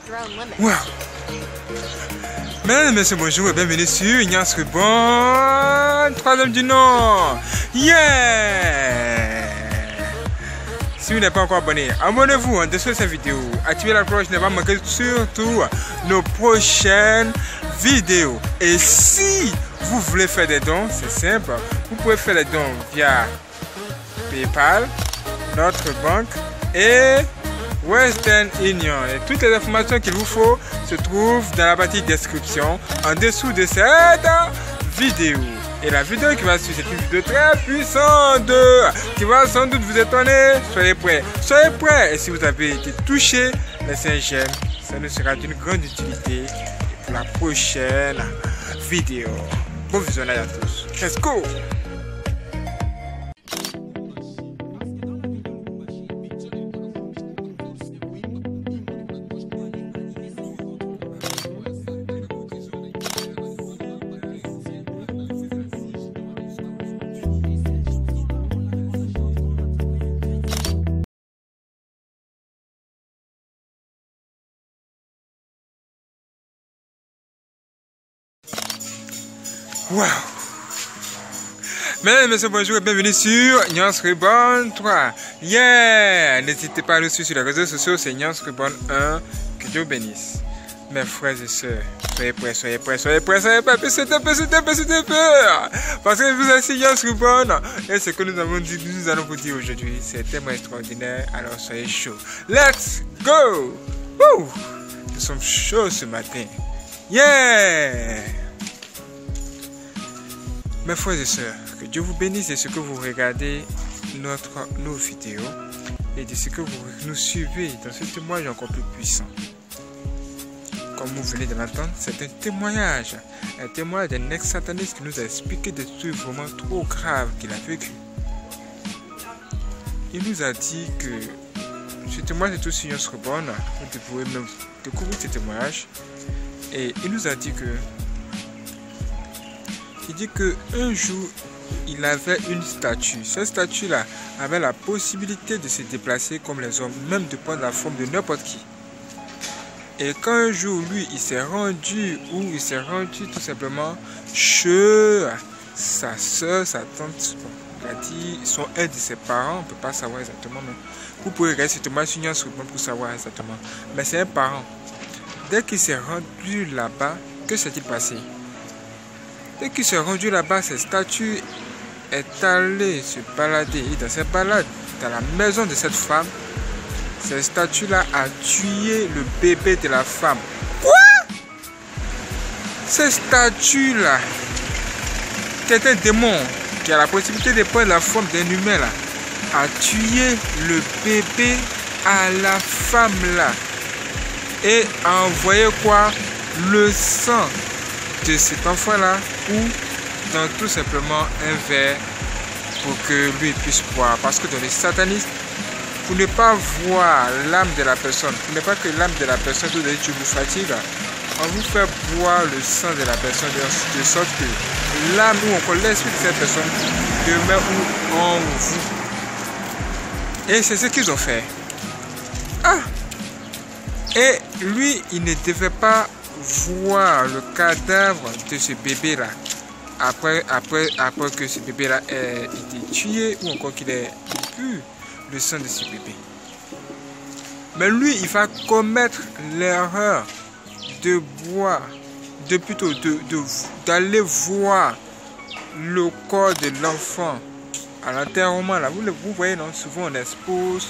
Wow. Mesdames et messieurs, bonjour et bienvenue sur Ignace Rubon, troisième du nom. Yeah! Si vous n'êtes pas encore abonné, abonnez-vous en dessous de cette vidéo. Activez la cloche, ne pas manquer surtout nos prochaines vidéos. Et si vous voulez faire des dons, c'est simple. Vous pouvez faire des dons via PayPal, notre banque et Western Union. Et toutes les informations qu'il vous faut se trouvent dans la partie description en dessous de cette vidéo. Et la vidéo qui va suivre, c'est une vidéo très puissante qui va sans doute vous étonner. Soyez prêts. Soyez prêts. Et si vous avez été touché, laissez un j'aime. Ça nous sera d'une grande utilité pour la prochaine vidéo. Bon visionnage à tous. Let's go! Wow! Mesdames et messieurs, bonjour et bienvenue sur Ignace Rubon 3. Yeah! N'hésitez pas à nous suivre sur les réseaux sociaux, c'est Ignace Rubon 1. Que Dieu bénisse. Mes frères et sœurs, soyez prêts, soyez prêts, soyez prêts, soyez prêts. Petit peu. Parce que vous êtes Ignace Rubon. Et ce que nous avons dit, nous allons vous dire aujourd'hui, c'est tellement extraordinaire. Alors soyez chauds. Let's go! Woo! Nous sommes chauds ce matin. Yeah! Mes frères et sœurs, que Dieu vous bénisse de ce que vous regardez nos vidéos et de ce que vous nous suivez dans ce témoignage encore plus puissant. Comme vous venez de l'entendre, c'est un témoignage d'un ex-sataniste qui nous a expliqué des trucs vraiment trop graves qu'il a vécu. Il nous a dit que ce témoignage est aussi Ignace Rubon, vous pouvez même découvrir ce témoignage, et il nous a dit que un jour, il avait une statue. Cette statue-là avait la possibilité de se déplacer comme les hommes, même de prendre la forme de n'importe qui. Et quand un jour, lui, il s'est rendu tout simplement chez sa soeur, sa tante, il a dit, ils sont un de ses parents, on ne peut pas savoir exactement, mais vous pouvez regarder ce témoignage sur Ignace Rubon pour savoir exactement. Mais c'est un parent. Dès qu'il s'est rendu là-bas, que s'est-il passé? Dès qu'il s'est rendu là-bas, cette statue est allée se balader. Et dans cette balade, dans la maison de cette femme, cette statue-là a tué le bébé de la femme. Quoi? Cette statue-là, qui est un démon, qui a la possibilité de prendre la forme d'un humain, là, a tué le bébé à la femme-là. Et a envoyé quoi? Le sang de cet enfant-là ou dans tout simplement un verre pour que lui puisse boire. Parce que dans les satanistes, pour ne pas voir l'âme de la personne, pour ne pas que l'âme de la personne tout de suite vous fatigue, on vous fait boire le sang de la personne de sorte que l'âme ou encore l'esprit de cette personne demeure en vous. Et c'est ce qu'ils ont fait. Ah! Et lui, il ne devait pas voir le cadavre de ce bébé là après que ce bébé là ait été tué ou encore qu'il ait bu le sang de ce bébé. Mais lui, il va commettre l'erreur de boire, d'aller voir le corps de l'enfant à l'enterrement là. Vous voyez, non, souvent on expose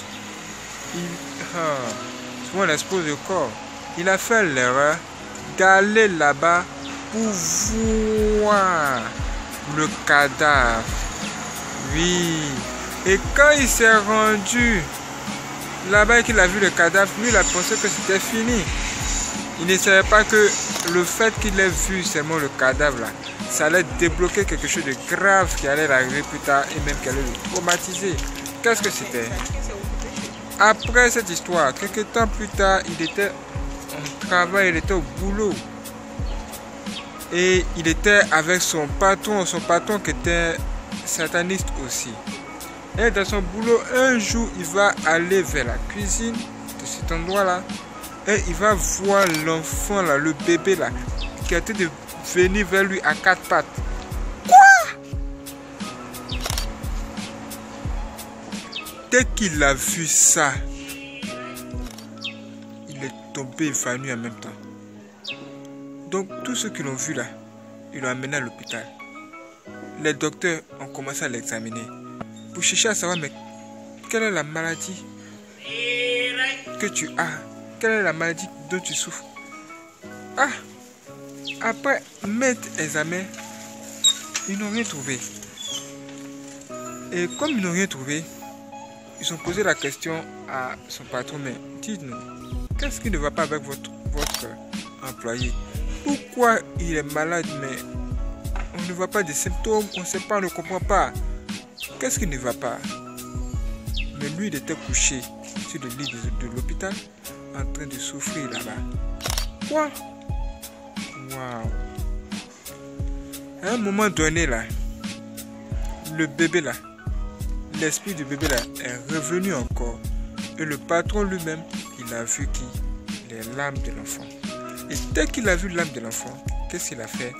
le corps. Il a fait l'erreur d'aller là-bas pour voir le cadavre. Oui. Et quand il s'est rendu là-bas et qu'il a vu le cadavre, lui, il a pensé que c'était fini. Il ne savait pas que le fait qu'il ait vu seulement le cadavre là, ça allait débloquer quelque chose de grave qui allait l'arriver plus tard et même qui allait le traumatiser. Qu'est-ce que c'était? Après cette histoire, quelques temps plus tard, il était au travail, il était au boulot. Et il était avec son patron qui était sataniste aussi. Et dans son boulot, un jour, il va aller vers la cuisine de cet endroit-là. Et il va voir l'enfant là, le bébé là, qui a été de venir vers lui à 4 pattes. Quoi? Dès qu'il a vu ça, il est tombé évanoui en même temps. Donc tous ceux qui l'ont vu là, ils l'ont amené à l'hôpital. Les docteurs ont commencé à l'examiner pour chercher à savoir mais quelle est la maladie que tu as, quelle est la maladie dont tu souffres. Ah, après maintes examens, ils n'ont rien trouvé. Et comme ils n'ont rien trouvé, ils ont posé la question à son patron, mais dites-nous, qu'est-ce qui ne va pas avec votre employé? Pourquoi il est malade, mais on ne voit pas des symptômes, on ne sait pas, on ne comprend pas. Qu'est-ce qui ne va pas? Mais lui, il était couché sur le lit de l'hôpital, en train de souffrir là-bas. Quoi? Waouh! À un moment donné, là, le bébé là, l'esprit du bébé là est revenu encore. Et le patron lui-même, il a vu qui? Les larmes de l'enfant. Et dès qu'il a vu l'âme de l'enfant, qu'est-ce qu'il a fait?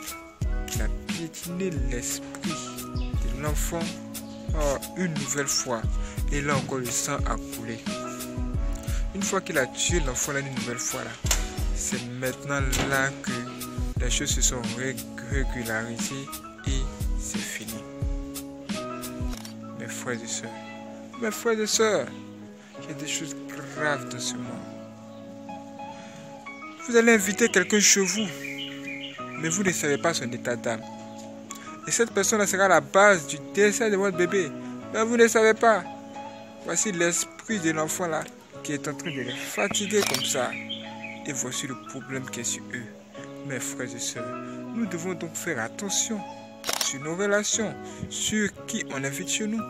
Il a piétiné l'esprit de l'enfant une nouvelle fois. Et là encore, le sang a coulé. Une fois qu'il a tué l'enfant là une nouvelle fois, là, c'est maintenant là que les choses se sont régularisées et c'est fini. Mes frères et sœurs, il y a des choses graves dans ce monde. Vous allez inviter quelqu'un chez vous, mais vous ne savez pas son état d'âme. Et cette personne-là sera la base du décès de votre bébé. Mais vous ne savez pas. Voici l'esprit de l'enfant là qui est en train de les fatiguer comme ça. Et voici le problème qui est sur eux. Mes frères et sœurs, nous devons donc faire attention sur nos relations, sur qui on invite chez nous.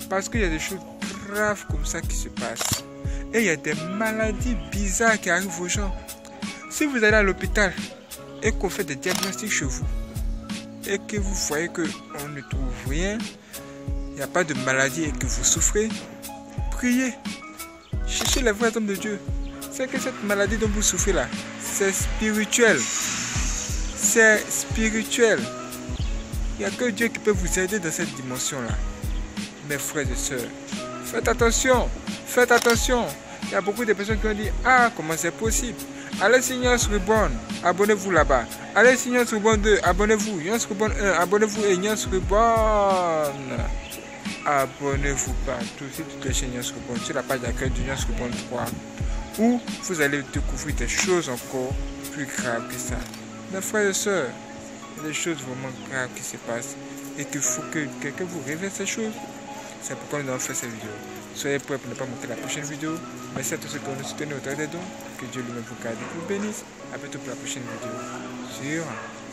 Parce qu'il y a des choses graves comme ça qui se passent. Et il y a des maladies bizarres qui arrivent aux gens. Si vous allez à l'hôpital et qu'on fait des diagnostics chez vous, et que vous voyez qu'on ne trouve rien, il n'y a pas de maladie et que vous souffrez, priez. Cherchez les vrais hommes de Dieu. C'est que cette maladie dont vous souffrez là, c'est spirituel. C'est spirituel. Il n'y a que Dieu qui peut vous aider dans cette dimension-là. Mes frères et sœurs, faites attention. Faites attention. Il y a beaucoup de personnes qui ont dit, ah, comment c'est possible? Allez signer un Reborn, abonnez-vous là-bas. Allez signer un Reborn 2, abonnez-vous. Yans Reborn 1, abonnez-vous. Et Yans Reborn, abonnez-vous partout. Si toutes les chaînes Yans Reborn, sur la page d'accueil de Yans Reborn 3, où vous allez découvrir des choses encore plus graves que ça. Mes frères et sœurs, il y a des choses vraiment graves qui se passent et qu'il faut que quelqu'un vous révèle ces choses. C'est pourquoi nous avons fait cette vidéo. Soyez prêts pour ne pas manquer la prochaine vidéo. Merci à tous ceux qui nous soutiennent au travers des dons. Que Dieu lui-même vous garde et vous bénisse. A bientôt pour la prochaine vidéo sur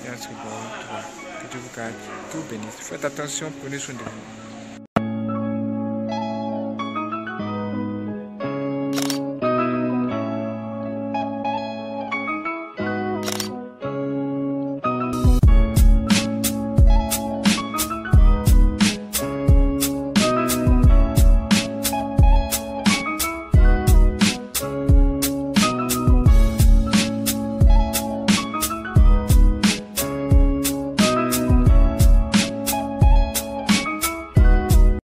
Yans Reborn 3. Que Dieu vous garde, que vous bénisse. Faites attention, prenez soin de vous.